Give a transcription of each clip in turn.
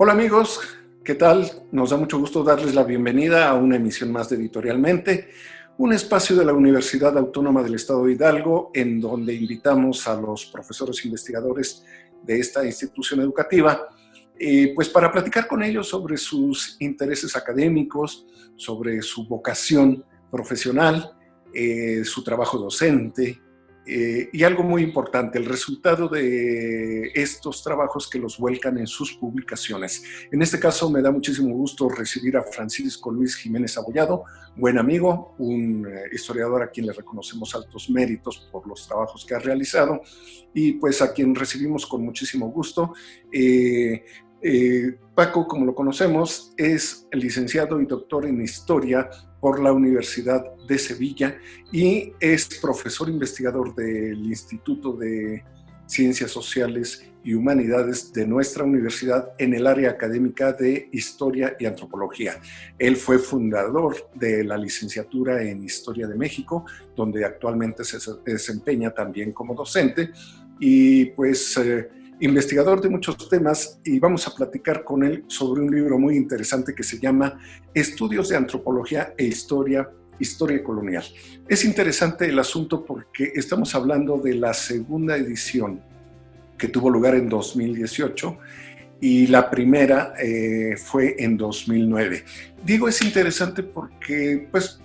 Hola amigos, ¿qué tal? Nos da mucho gusto darles la bienvenida a una emisión más de Editorialmente, un espacio de la Universidad Autónoma del Estado de Hidalgo en donde invitamos a los profesores investigadores de esta institución educativa pues para platicar con ellos sobre sus intereses académicos, sobre su vocación profesional, su trabajo docente, y algo muy importante, el resultado de estos trabajos que los vuelcan en sus publicaciones. En este caso me da muchísimo gusto recibir a Francisco Luis Jiménez Abollado, buen amigo, un historiador a quien le reconocemos altos méritos por los trabajos que ha realizado y pues a quien recibimos con muchísimo gusto. Paco, como lo conocemos, es licenciado y doctor en Historia por la Universidad de Sevilla y es profesor investigador del Instituto de Ciencias Sociales y Humanidades de nuestra universidad en el área académica de Historia y Antropología. Él fue fundador de la licenciatura en Historia de México, donde actualmente se desempeña también como docente y pues investigador de muchos temas, y vamos a platicar con él sobre un libro muy interesante que se llama Estudios de Antropología e Historia Colonial. Es interesante el asunto porque estamos hablando de la segunda edición que tuvo lugar en 2018 y la primera fue en 2009. Digo, es interesante porque pues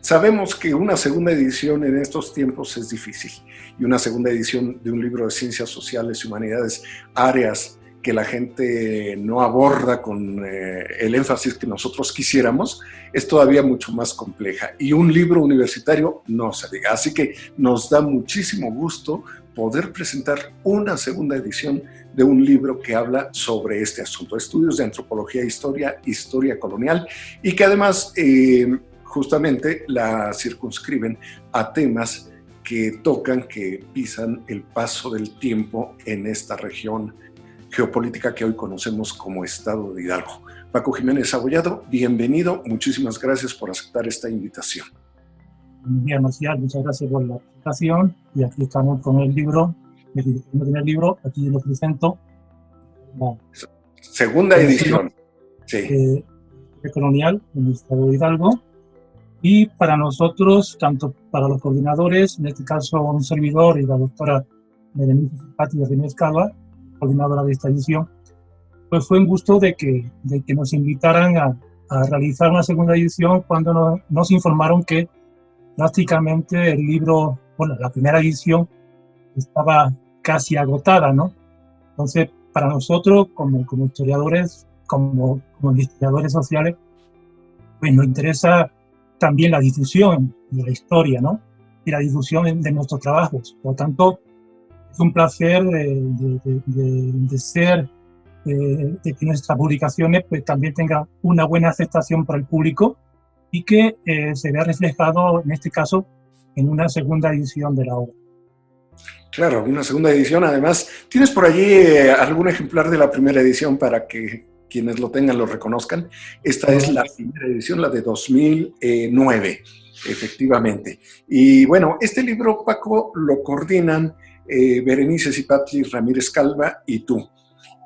sabemos que una segunda edición en estos tiempos es difícil, y una segunda edición de un libro de ciencias sociales y humanidades, áreas que la gente no aborda con el énfasis que nosotros quisiéramos, es todavía mucho más compleja. Y un libro universitario no se diga. Así que nos da muchísimo gusto poder presentar una segunda edición de un libro que habla sobre este asunto, estudios de antropología e historia colonial, y que además justamente la circunscriben a temas que tocan, que pisan el paso del tiempo en esta región geopolítica que hoy conocemos como Estado de Hidalgo. Paco Jiménez Abollado, bienvenido, muchísimas gracias por aceptar esta invitación. Bien, Marcial, muchas gracias por la presentación, y aquí estamos con el libro, aquí lo presento. Segunda edición. Sí. Colonial en el Estado de Hidalgo. Y para nosotros, tanto para los coordinadores, en este caso un servidor y la doctora Berenice Patti Ramírez Calva, coordinadora de esta edición, pues fue un gusto de que nos invitaran a realizar una segunda edición cuando nos informaron que prácticamente el libro, bueno, la primera edición estaba casi agotada, ¿no? Entonces, para nosotros, como historiadores, como investigadores sociales, pues nos interesa también la difusión de la historia, ¿no? Y la difusión de nuestros trabajos. Por lo tanto, es un placer de que nuestras publicaciones pues también tengan una buena aceptación para el público y que se vea reflejado, en este caso, en una segunda edición de la obra. Claro, una segunda edición. Además, ¿tienes por allí algún ejemplar de la primera edición para que quienes lo tengan lo reconozcan? Esta es la primera edición, la de 2009, efectivamente. Y bueno, este libro, Paco, lo coordinan Berenice Patti Ramírez Calva y tú.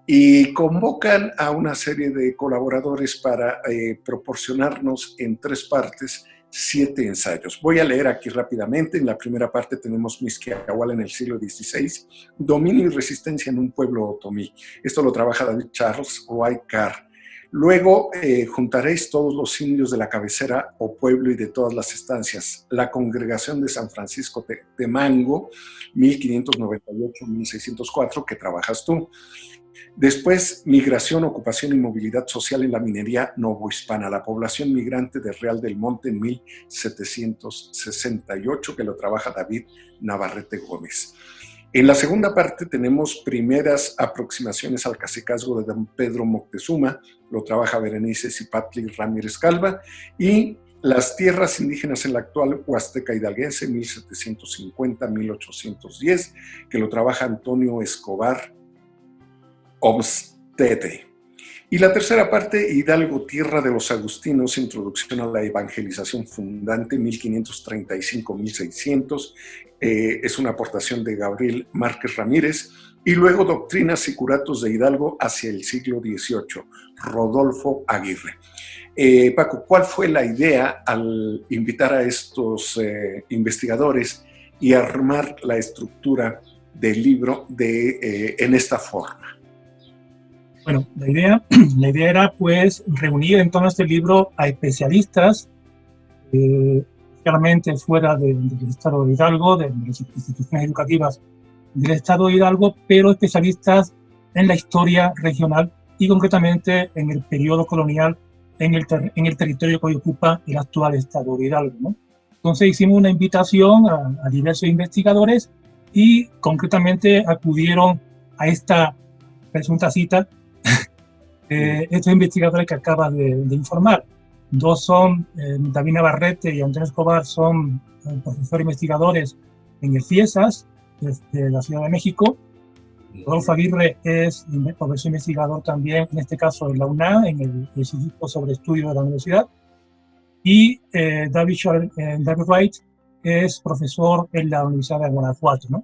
Y convocan a una serie de colaboradores para proporcionarnos en 3 partes 7 ensayos. Voy a leer aquí rápidamente. En la primera parte tenemos Mixquiahuala en el siglo XVI, dominio y resistencia en un pueblo otomí. Esto lo trabaja David Charles White Carr. Luego juntaréis todos los indios de la cabecera o pueblo y de todas las estancias. La congregación de San Francisco de Mango, 1598-1604, que trabajas tú. Después, migración, ocupación y movilidad social en la minería novohispana, la población migrante de Real del Monte en 1768, que lo trabaja David Navarrete Gómez. En la segunda parte tenemos primeras aproximaciones al cacicazgo de don Pedro Moctezuma, lo trabaja Berenice Patti Ramírez Calva, y las tierras indígenas en la actual Huasteca hidalguense, 1750-1810, que lo trabaja Antonio Escobar Olmsted. Y la tercera parte, Hidalgo, tierra de los agustinos, introducción a la evangelización fundante, 1535-1600, es una aportación de Gabriel Márquez Ramírez, y luego Doctrinas y curatos de Hidalgo hacia el siglo XVIII, Rodolfo Aguirre. Paco, ¿cuál fue la idea al invitar a estos investigadores y armar la estructura del libro en esta forma? Bueno, la idea era pues reunir en torno a este libro a especialistas, claramente fuera del estado de Hidalgo, de las instituciones educativas del estado de Hidalgo, pero especialistas en la historia regional y concretamente en el periodo colonial en el territorio que hoy ocupa el actual estado de Hidalgo, ¿no? Entonces hicimos una invitación a diversos investigadores y concretamente acudieron a esta presunta cita estos investigadores que acabas de informar. Dos son David Navarrete y Antonio Escobar, son profesores investigadores en el CIESAS, de la Ciudad de México. Rodolfo Aguirre es profesor investigador también, en este caso en la UNAM, en el Instituto sobre Estudios de la Universidad. Y David Wright es profesor en la Universidad de Guanajuato, ¿no?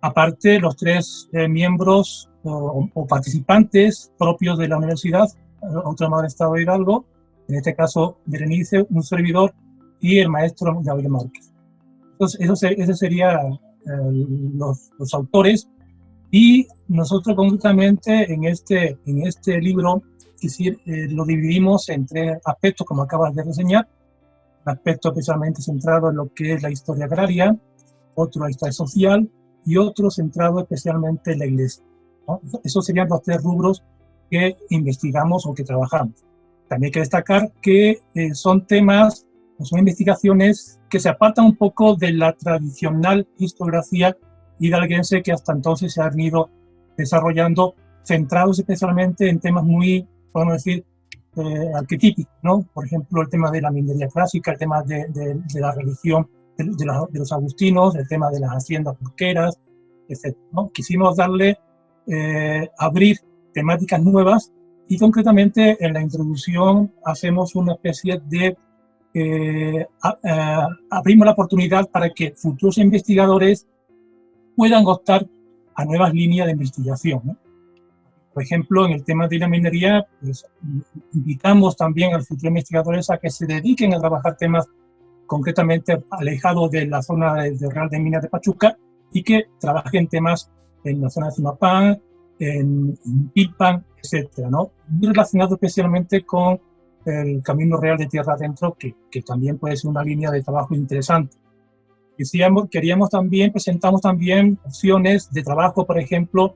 Aparte, los tres miembros o participantes propios de la universidad, autónoma del estado de Hidalgo, en este caso Berenice, un servidor, y el maestro Gabriel Márquez. Entonces, esos serían los autores. Y nosotros concretamente en este libro lo dividimos en tres aspectos, como acabas de reseñar. Un aspecto especialmente centrado en lo que es la historia agraria, otro la historia social y otro centrado especialmente en la iglesia, ¿no? Esos serían los tres rubros que investigamos o que trabajamos. También hay que destacar que son temas, son investigaciones que se apartan un poco de la tradicional historiografía hidalguense que hasta entonces se han ido desarrollando, centrados especialmente en temas muy, podemos decir, arquetípicos, ¿no? Por ejemplo, el tema de la minería clásica, el tema de la religión de los agustinos, el tema de las haciendas porqueras, etc., ¿no? Quisimos abrir temáticas nuevas y concretamente en la introducción hacemos una especie de abrimos la oportunidad para que futuros investigadores puedan optar a nuevas líneas de investigación, ¿no? Por ejemplo, en el tema de la minería, pues, invitamos también a los futuros investigadores a que se dediquen a trabajar temas concretamente alejados de la zona de Real de Minas de Pachuca y que trabajen temas en la zona de Zimapán, en Pilpan, etcétera, ¿no? Muy relacionado especialmente con el Camino Real de Tierra Adentro, que también puede ser una línea de trabajo interesante. Presentamos también opciones de trabajo, por ejemplo,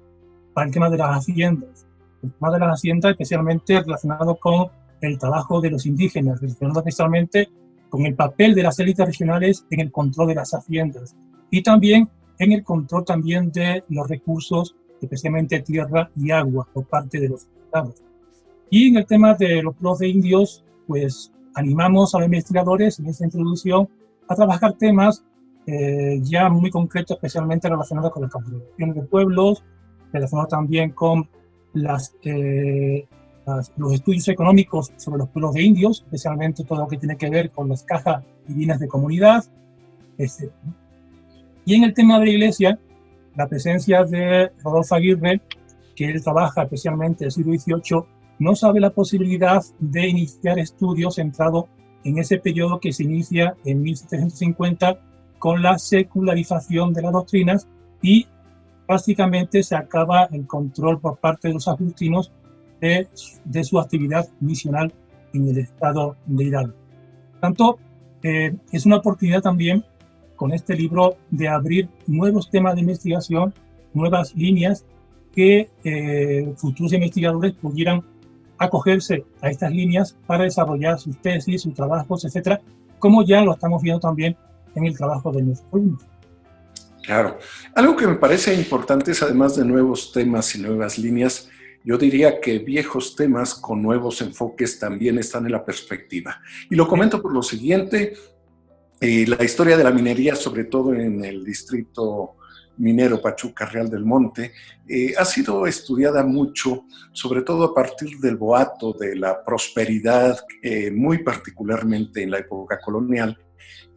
para el tema de las haciendas. El tema de las haciendas especialmente relacionado con el trabajo de los indígenas, relacionado especialmente con el papel de las élites regionales en el control de las haciendas y también en el control también de los recursos, especialmente tierra y agua, por parte de los estados. Y en el tema de los pueblos de indios, pues animamos a los investigadores en esta introducción a trabajar temas ya muy concretos, especialmente relacionados con las configuraciones de pueblos, relacionados también con los estudios económicos sobre los pueblos de indios, especialmente todo lo que tiene que ver con las cajas y bienes de comunidad, etc. Y en el tema de la iglesia, la presencia de Rodolfo Aguirre, que él trabaja especialmente en el siglo XVIII, nos abre la posibilidad de iniciar estudios centrados en ese periodo que se inicia en 1750 con la secularización de las doctrinas y básicamente se acaba el control por parte de los agustinos de su actividad misional en el estado de Hidalgo. Por tanto, es una oportunidad también con este libro de abrir nuevos temas de investigación, nuevas líneas que futuros investigadores pudieran acogerse a estas líneas para desarrollar sus tesis, sus trabajos, etcétera, como ya lo estamos viendo también en el trabajo de nuestros alumnos. Claro. Algo que me parece importante es, además de nuevos temas y nuevas líneas, yo diría que viejos temas con nuevos enfoques también están en la perspectiva. Y lo comento por lo siguiente: La historia de la minería, sobre todo en el distrito minero Pachuca Real del Monte, ha sido estudiada mucho, sobre todo a partir del boato de la prosperidad, muy particularmente en la época colonial,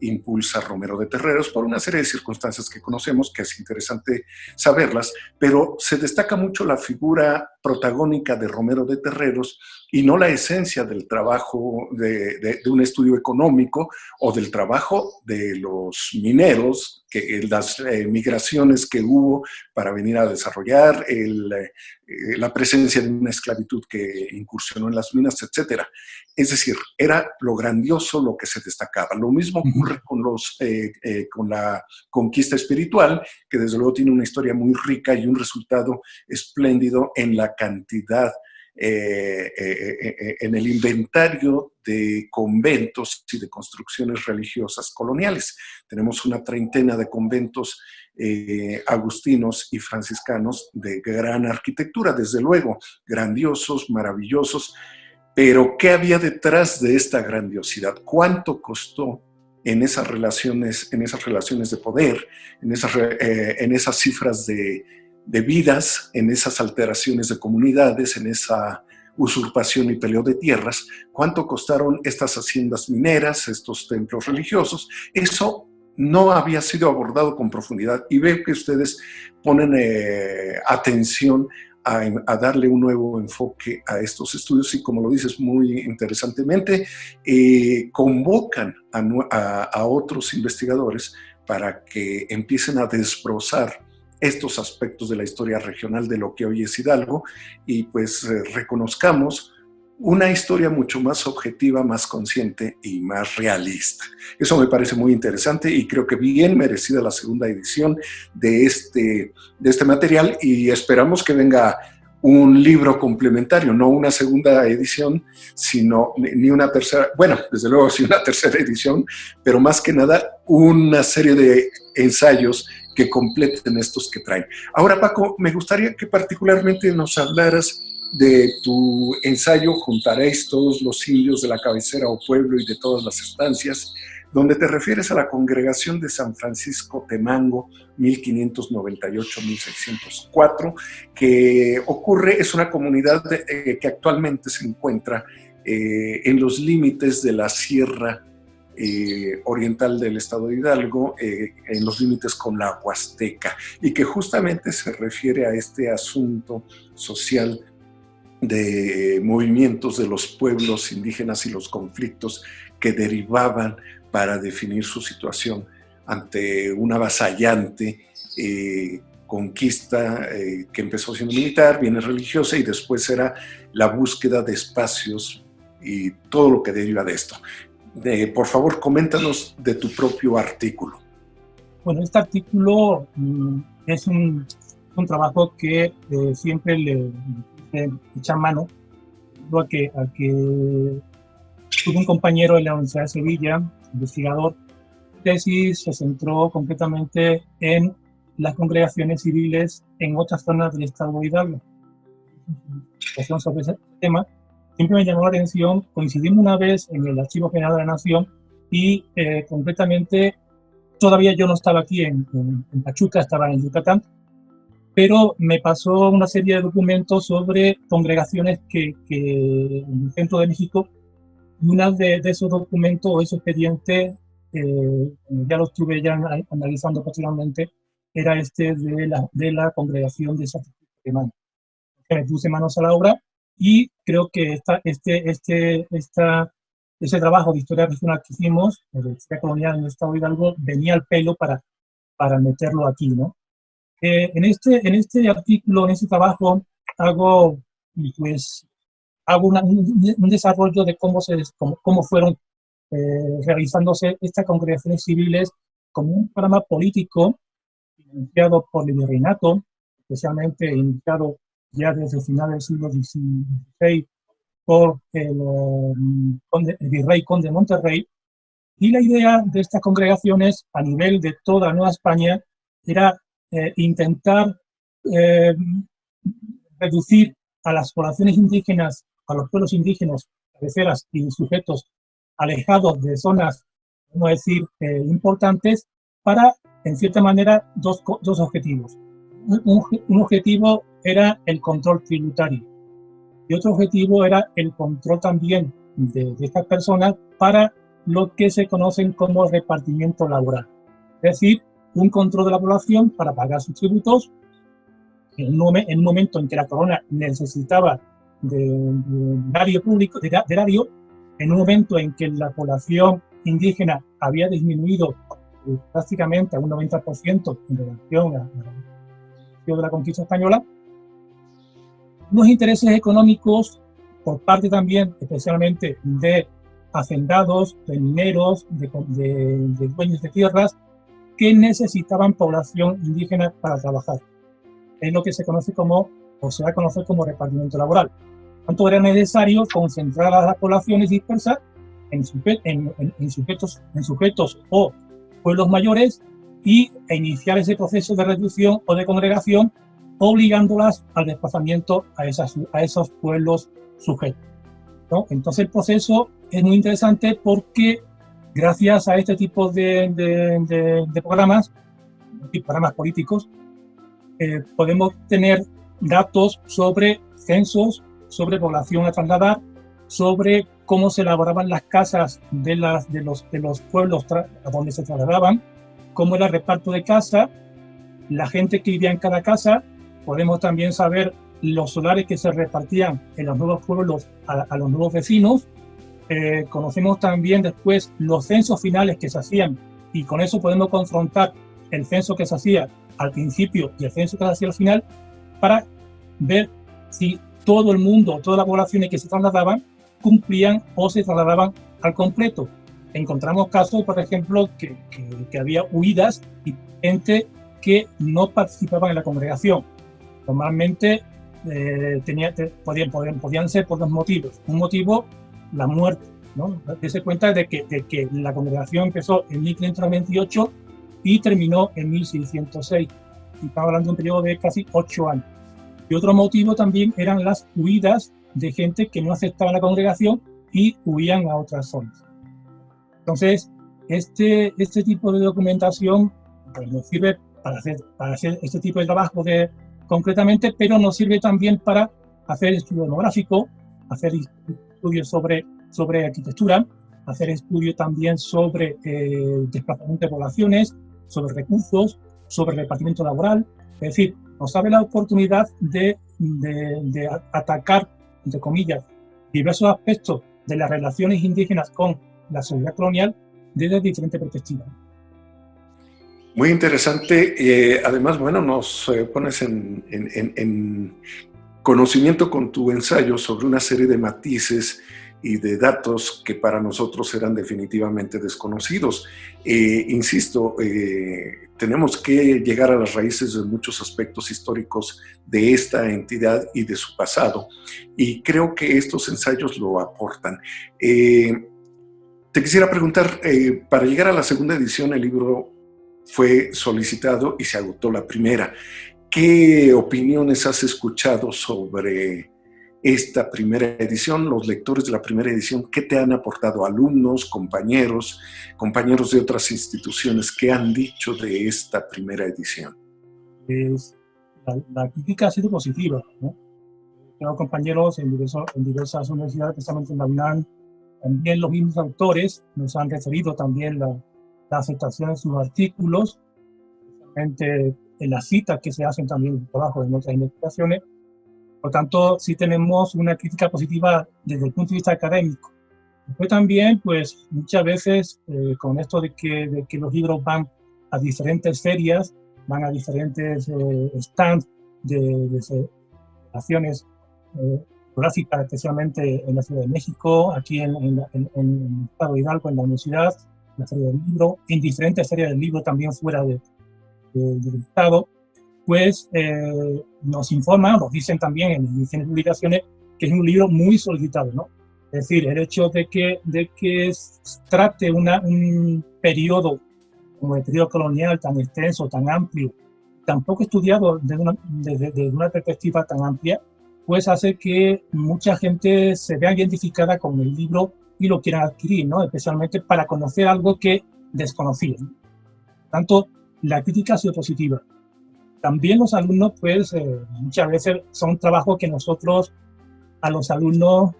impulsa Romero de Terreros por una serie de circunstancias que conocemos, que es interesante saberlas, pero se destaca mucho la figura protagónica de Romero de Terreros y no la esencia del trabajo de un estudio económico o del trabajo de los mineros, que las migraciones que hubo para venir a desarrollar la presencia de una esclavitud que incursionó en las minas, etcétera. Es decir, era lo grandioso lo que se destacaba. Lo mismo ocurre con la conquista espiritual, que desde luego tiene una historia muy rica y un resultado espléndido en la cantidad, en el inventario de conventos y de construcciones religiosas coloniales. Tenemos una treintena de conventos agustinos y franciscanos de gran arquitectura, desde luego, grandiosos, maravillosos, pero ¿qué había detrás de esta grandiosidad? ¿Cuánto costó en esas relaciones de poder, en esas cifras de vidas, en esas alteraciones de comunidades, en esa usurpación y peleo de tierras? ¿Cuánto costaron estas haciendas mineras, estos templos religiosos? Eso no había sido abordado con profundidad y veo que ustedes ponen atención a darle un nuevo enfoque a estos estudios y, como lo dices muy interesantemente, convocan a otros investigadores para que empiecen a desbrozar estos aspectos de la historia regional de lo que hoy es Hidalgo y pues reconozcamos una historia mucho más objetiva, más consciente y más realista. Eso me parece muy interesante y creo que bien merecida la segunda edición de este material y esperamos que venga un libro complementario, no una segunda edición, sino ni una tercera, bueno, desde luego sí una tercera edición, pero más que nada una serie de ensayos que completen estos que traen. Ahora, Paco, me gustaría que particularmente nos hablaras de tu ensayo Juntaréis todos los indios de la cabecera o pueblo y de todas las estancias, donde te refieres a la congregación de San Francisco Temango, 1598-1604, que es una comunidad que actualmente se encuentra en los límites de la sierra oriental del estado de Hidalgo, en los límites con la Huasteca, y que justamente se refiere a este asunto social de movimientos de los pueblos indígenas y los conflictos que derivaban para definir su situación ante una avasallante conquista que empezó siendo militar, viene religiosa y después era la búsqueda de espacios y todo lo que deriva de esto. Por favor, coméntanos de tu propio artículo. Bueno, este artículo es un trabajo que siempre le echa mano a que tuve un compañero en la Universidad de Sevilla, investigador. Su tesis se centró concretamente en las congregaciones civiles en otras zonas del estado de Hidalgo. Sobre ese tema siempre me llamó la atención. Coincidimos una vez en el Archivo General de la Nación y concretamente todavía yo no estaba aquí en Pachuca, estaba en Yucatán, pero me pasó una serie de documentos sobre congregaciones que en el centro de México, y una de esos documentos o esos expedientes, ya lo estuve ya analizando posteriormente, era este de la congregación de San Francisco de Temango. Me puse manos a la obra y creo que ese trabajo de historia regional que hicimos, de historia colonial en el estado de Hidalgo, venía al pelo para meterlo aquí, ¿no? En este artículo, en este trabajo, hago un desarrollo de cómo fueron realizándose estas congregaciones civiles como un programa político iniciado por el virreinato, especialmente iniciado ya desde el final del siglo XVI por el virrey conde de Monterrey. Y la idea de estas congregaciones a nivel de toda Nueva España era intentar reducir a las poblaciones indígenas, a los pueblos indígenas, cabeceras y sujetos alejados de zonas vamos a decir, importantes para, en cierta manera, dos objetivos. Un objetivo era el control tributario y otro objetivo era el control también de estas personas para lo que se conocen como repartimiento laboral. Es decir, un control de la población para pagar sus tributos en un momento en que la corona necesitaba de erario público, de erario, en un momento en que la población indígena había disminuido prácticamente a un 90% en relación a la de la conquista española, unos intereses económicos por parte también, especialmente de hacendados, de mineros, de dueños de tierras, que necesitaban población indígena para trabajar. Es lo que se conoce como, o se va a conocer como repartimiento laboral. Por tanto, era necesario concentrar a las poblaciones dispersas en sujetos o pueblos mayores e iniciar ese proceso de reducción o de congregación, obligándolas al desplazamiento a esos pueblos sujetos, ¿no? Entonces el proceso es muy interesante porque gracias a este tipo de programas políticos, podemos tener datos sobre censos, sobre población a trasladar, sobre cómo se elaboraban las casas de los pueblos a donde se trasladaban, cómo era el reparto de casa, la gente que vivía en cada casa. Podemos también saber los solares que se repartían en los nuevos pueblos a los nuevos vecinos. Conocemos también después los censos finales que se hacían y con eso podemos confrontar el censo que se hacía al principio y el censo que se hacía al final para ver si todo el mundo, todas las poblaciones que se trasladaban cumplían o se trasladaban al completo. Encontramos casos, por ejemplo, que había huidas y gente que no participaba en la congregación. Normalmente podían ser por dos motivos. Un motivo, la muerte, ¿no? Dese cuenta de que la congregación empezó en 1528 y terminó en 1606. Y estamos hablando de un periodo de casi 8 años. Y otro motivo también eran las huidas de gente que no aceptaba la congregación y huían a otras zonas. Entonces, este tipo de documentación pues, nos sirve para hacer este tipo de trabajo concretamente, pero nos sirve también para hacer estudio demográfico, hacer estudios sobre arquitectura, hacer estudios también sobre desplazamiento de poblaciones, sobre recursos, sobre repartimiento laboral. Es decir, nos abre la oportunidad de atacar, entre comillas, diversos aspectos de las relaciones indígenas con la sociedad colonial desde diferentes perspectivas. Muy interesante. Además, bueno, nos pones en conocimiento con tu ensayo sobre una serie de matices y de datos que para nosotros eran definitivamente desconocidos. Insisto, tenemos que llegar a las raíces de muchos aspectos históricos de esta entidad y de su pasado, y creo que estos ensayos lo aportan. Te quisiera preguntar, para llegar a la segunda edición el libro fue solicitado y se agotó la primera. ¿Qué opiniones has escuchado sobre esta primera edición? Los lectores de la primera edición, ¿qué te han aportado? Alumnos, compañeros de otras instituciones, ¿qué han dicho de esta primera edición? La crítica ha sido positiva, ¿no? Tengo compañeros en diversas universidades, especialmente en la UNAM. También los mismos autores nos han referido también la aceptación de sus artículos, especialmente en las citas que se hacen también en trabajo en otras investigaciones. Por tanto, sí tenemos una crítica positiva desde el punto de vista académico. Después también, pues, muchas veces, con esto de que los libros van a diferentes ferias, van a diferentes stands de relaciones geográficas, especialmente en la Ciudad de México, aquí en el Estado de Hidalgo, en la universidad, la Feria del Libro, en diferentes ferias del libro también fuera del Estado, pues nos informan, nos dicen también en diferentes publicaciones que es un libro muy solicitado, ¿no? Es decir, el hecho de que trate un periodo como el periodo colonial tan extenso, tan amplio, tan poco estudiado desde una perspectiva tan amplia, pues hace que mucha gente se vea identificada con el libro y lo quieran adquirir, ¿no? Especialmente para conocer algo que desconocían. Por tanto, la crítica ha sido positiva. También los alumnos, pues, muchas veces son trabajos que nosotros a los alumnos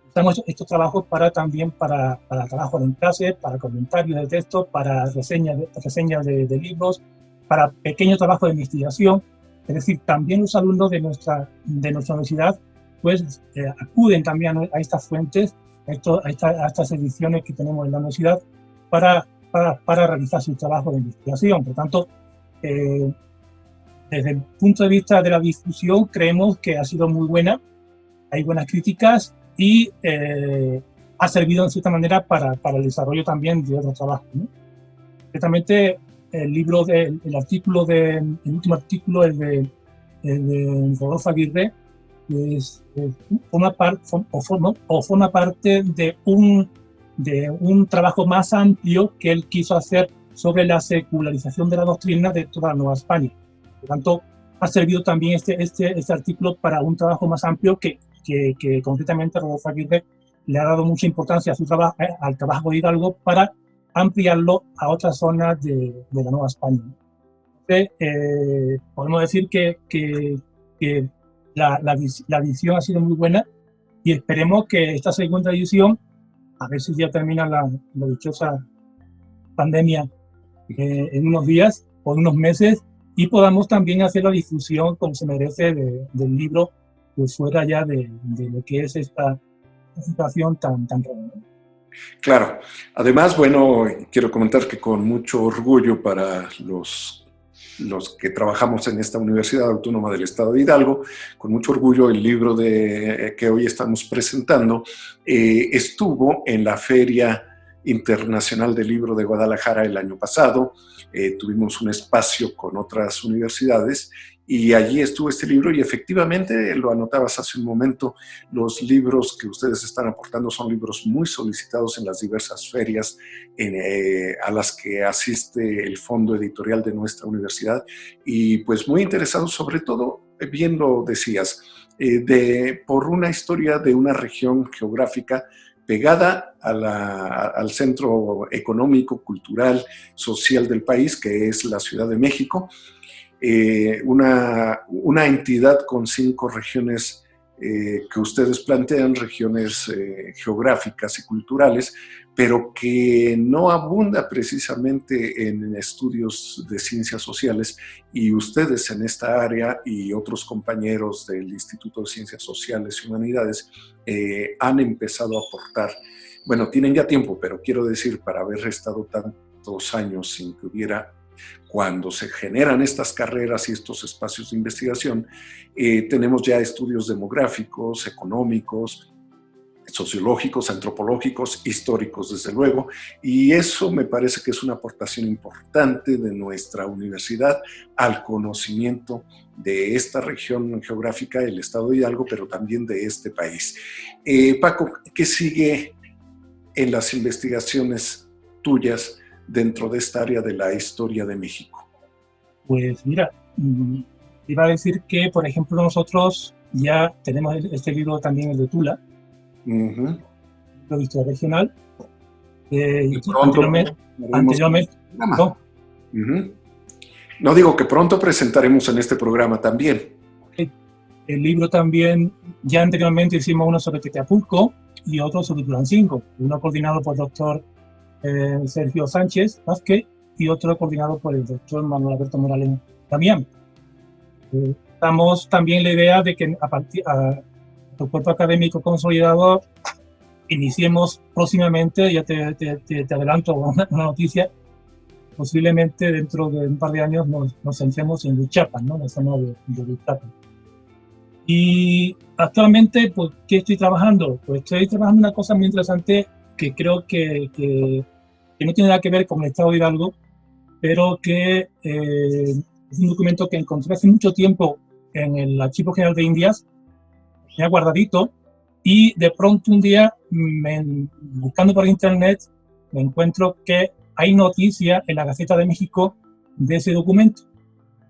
usamos estos trabajos también para trabajo en clase, para comentarios de texto, para reseñas de libros, para pequeños trabajos de investigación. Es decir, también los alumnos de nuestra universidad pues acuden también a estas fuentes, a estas ediciones que tenemos en la universidad para realizar su trabajo de investigación. Por tanto, desde el punto de vista de la difusión, creemos que ha sido muy buena, hay buenas críticas y ha servido en cierta manera para el desarrollo también de otros trabajos, ¿no? Concretamente, el último artículo es de Rodolfo Aguirre, forma parte de un trabajo más amplio que él quiso hacer sobre la secularización de la doctrina de toda la Nueva España. Por tanto, ha servido también este artículo para un trabajo más amplio que concretamente Rodolfo Aguirre le ha dado mucha importancia a al trabajo de Hidalgo para ampliarlo a otras zonas de la Nueva España. Entonces, podemos decir que la edición ha sido muy buena y esperemos que esta segunda edición, a ver si ya termina la dichosa pandemia en unos días o en unos meses, y podamos también hacer la difusión como se merece del libro, pues fuera ya de lo que es esta situación tan rara. Claro. Además, bueno, quiero comentar que con mucho orgullo para los que trabajamos en esta Universidad Autónoma del Estado de Hidalgo, con mucho orgullo el libro que hoy estamos presentando estuvo en la Feria Internacional del Libro de Guadalajara el año pasado. Tuvimos un espacio con otras universidades y allí estuvo este libro y efectivamente, lo anotabas hace un momento, los libros que ustedes están aportando son libros muy solicitados en las diversas ferias a las que asiste el fondo editorial de nuestra universidad y pues muy interesados sobre todo, bien lo decías, por una historia de una región geográfica pegada al centro económico, cultural, social del país, que es la Ciudad de México, una entidad con 5 regiones que ustedes plantean, regiones geográficas y culturales, pero que no abunda precisamente en estudios de ciencias sociales, y ustedes en esta área y otros compañeros del Instituto de Ciencias Sociales y Humanidades han empezado a aportar. Bueno, tienen ya tiempo, pero quiero decir, para haber estado tantos años sin que hubiera, cuando se generan estas carreras y estos espacios de investigación, tenemos ya estudios demográficos, económicos, sociológicos, antropológicos, históricos, desde luego, y eso me parece que es una aportación importante de nuestra universidad al conocimiento de esta región geográfica, el Estado de Hidalgo, pero también de este país. Paco, ¿qué sigue en las investigaciones tuyas dentro de esta área de la historia de México? Pues mira, iba a decir que, por ejemplo, nosotros ya tenemos este libro también, el de Tula, la historia regional. Anteriormente no. No, digo que pronto presentaremos en este programa también. El libro también, ya anteriormente hicimos uno sobre Teteapulco y otro sobre Tulancingo, uno coordinado por el doctor Sergio Sánchez Vázquez y otro coordinado por el doctor Manuel Alberto Morales Damián. Estamos también la idea de que a partir del cuerpo académico consolidado iniciemos próximamente, ya te adelanto una noticia, posiblemente dentro de un par de años nos centremos en Huichapan, ¿no? La zona de Huichapan. Y actualmente, pues, ¿qué estoy trabajando? Pues estoy trabajando una cosa muy interesante que creo que no tiene nada que ver con el Estado de Hidalgo, pero que es un documento que encontré hace mucho tiempo en el Archivo General de Indias, me ha guardadito, y de pronto un día, buscando por internet, me encuentro que hay noticia en la Gaceta de México de ese documento,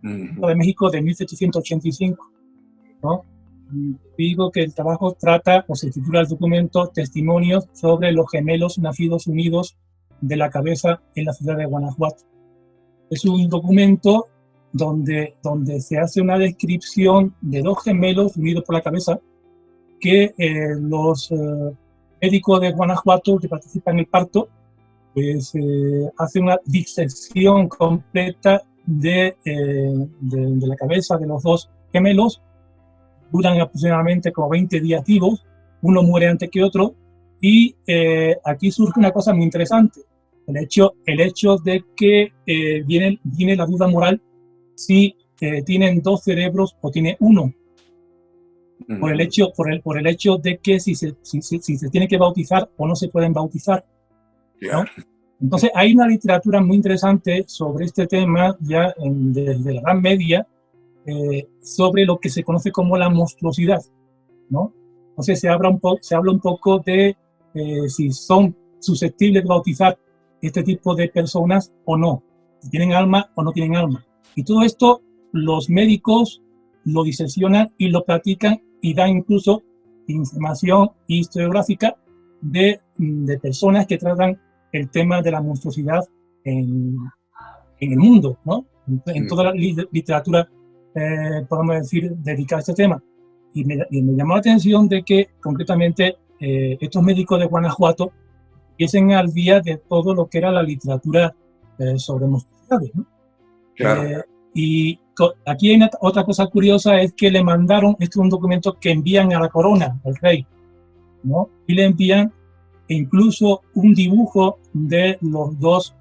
de México de 1785, ¿no? Digo que el trabajo trata, o se titula el documento, Testimonios sobre los gemelos nacidos unidos de la cabeza en la ciudad de Guanajuato. Es un documento donde se hace una descripción de dos gemelos unidos por la cabeza que los médicos de Guanajuato que participan en el parto pues hacen una disección completa de la cabeza de los dos gemelos. Duran aproximadamente como 20 días vivos, uno muere antes que otro, y aquí surge una cosa muy interesante, el hecho de que viene la duda moral si tienen dos cerebros o tiene uno, por el hecho de que si se tiene que bautizar o no se pueden bautizar, ¿no? Entonces hay una literatura muy interesante sobre este tema ya desde la Edad Media, sobre lo que se conoce como la monstruosidad, ¿no? Entonces se habla un poco de si son susceptibles de bautizar este tipo de personas o no, si tienen alma o no tienen alma. Y todo esto los médicos lo diseccionan y lo practican y dan incluso información historiográfica de personas que tratan el tema de la monstruosidad en el mundo, ¿no? En toda la literatura podemos decir, dedicada a este tema. Y me llamó la atención de que, concretamente, estos médicos de Guanajuato empiecen al día de todo lo que era la literatura sobre monstruosidades, ¿no? Claro. Y aquí hay otra cosa curiosa, es que le mandaron, este es un documento que envían a la corona, al rey, ¿no? Y le envían incluso un dibujo de los dos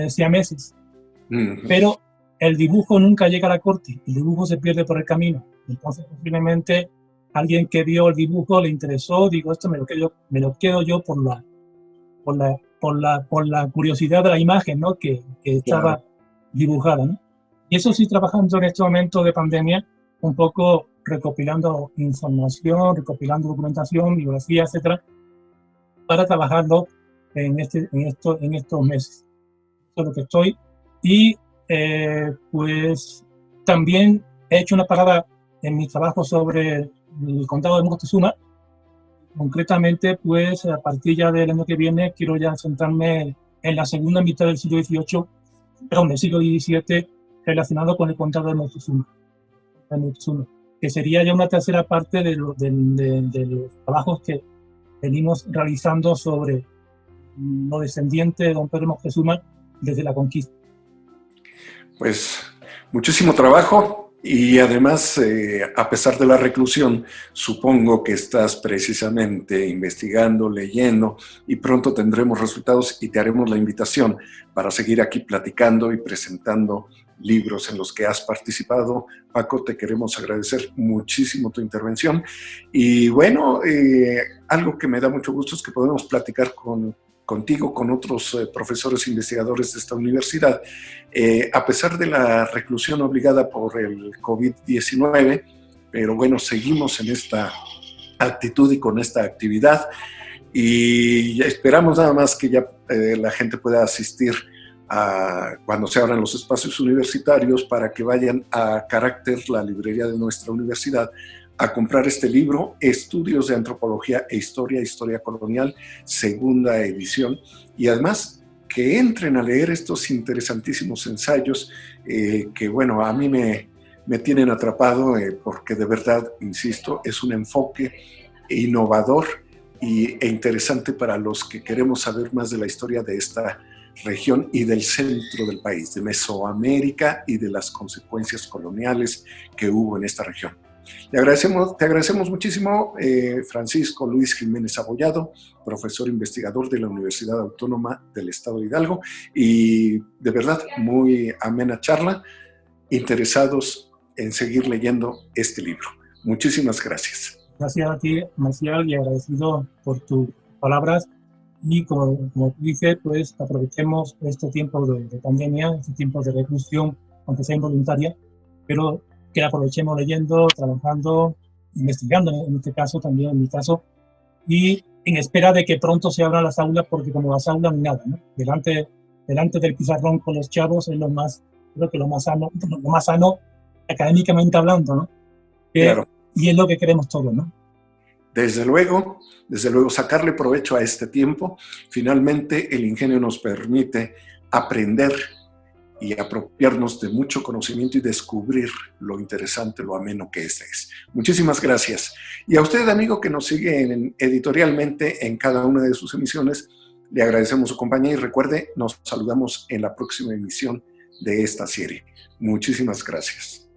siameses. Pero el dibujo nunca llega a la corte, el dibujo se pierde por el camino. Entonces, posiblemente alguien que vio el dibujo le interesó, digo, esto me lo quedo yo por la curiosidad de la imagen, ¿no? que estaba dibujada, ¿no? Y eso sí, trabajando en este momento de pandemia, un poco recopilando información, recopilando documentación, bibliografía, etcétera, para trabajarlo en estos meses. Eso es lo que estoy. Y pues también he hecho una parada en mi trabajo sobre el condado de Moctezuma. Concretamente, pues a partir ya del año que viene quiero ya centrarme en la segunda mitad del siglo XVIII, del siglo XVII, relacionado con el condado de Moctezuma, que sería ya una tercera parte de los trabajos que venimos realizando sobre los descendientes de don Pedro Moctezuma desde la conquista. Pues muchísimo trabajo y además, a pesar de la reclusión, supongo que estás precisamente investigando, leyendo y pronto tendremos resultados y te haremos la invitación para seguir aquí platicando y presentando libros en los que has participado. Paco, te queremos agradecer muchísimo tu intervención y bueno, algo que me da mucho gusto es que podemos platicar contigo, con otros profesores investigadores de esta universidad. A pesar de la reclusión obligada por el COVID-19, pero bueno, seguimos en esta actitud y con esta actividad y esperamos nada más que ya la gente pueda asistir cuando se abran los espacios universitarios para que vayan a Carácter, la librería de nuestra universidad, a comprar este libro, Estudios de Antropología e Historia Colonial, segunda edición, y además que entren a leer estos interesantísimos ensayos que, bueno, a mí me tienen atrapado porque de verdad, insisto, es un enfoque innovador e interesante para los que queremos saber más de la historia de esta región y del centro del país, de Mesoamérica y de las consecuencias coloniales que hubo en esta región. Te agradecemos muchísimo, Francisco Luis Jiménez Abollado, profesor investigador de la Universidad Autónoma del Estado de Hidalgo, y de verdad, muy amena charla, interesados en seguir leyendo este libro. Muchísimas gracias. Gracias a ti, Marcial, y agradecido por tus palabras. Y como tú dices, pues aprovechemos este tiempo de pandemia, este tiempo de reclusión, aunque sea involuntaria, pero que aprovechemos leyendo, trabajando, investigando, en este caso, también en mi caso, y en espera de que pronto se abran las aulas, porque como las aulas ni nada, ¿no? Delante del pizarrón con los chavos es creo que lo más sano académicamente hablando, ¿no? Que claro. Y es lo que queremos todos, ¿no? Desde luego, sacarle provecho a este tiempo. Finalmente, el ingenio nos permite aprender y apropiarnos de mucho conocimiento y descubrir lo interesante, lo ameno que este es. Muchísimas gracias. Y a usted, amigo, que nos sigue editorialmente en cada una de sus emisiones, le agradecemos su compañía y recuerde, nos saludamos en la próxima emisión de esta serie. Muchísimas gracias.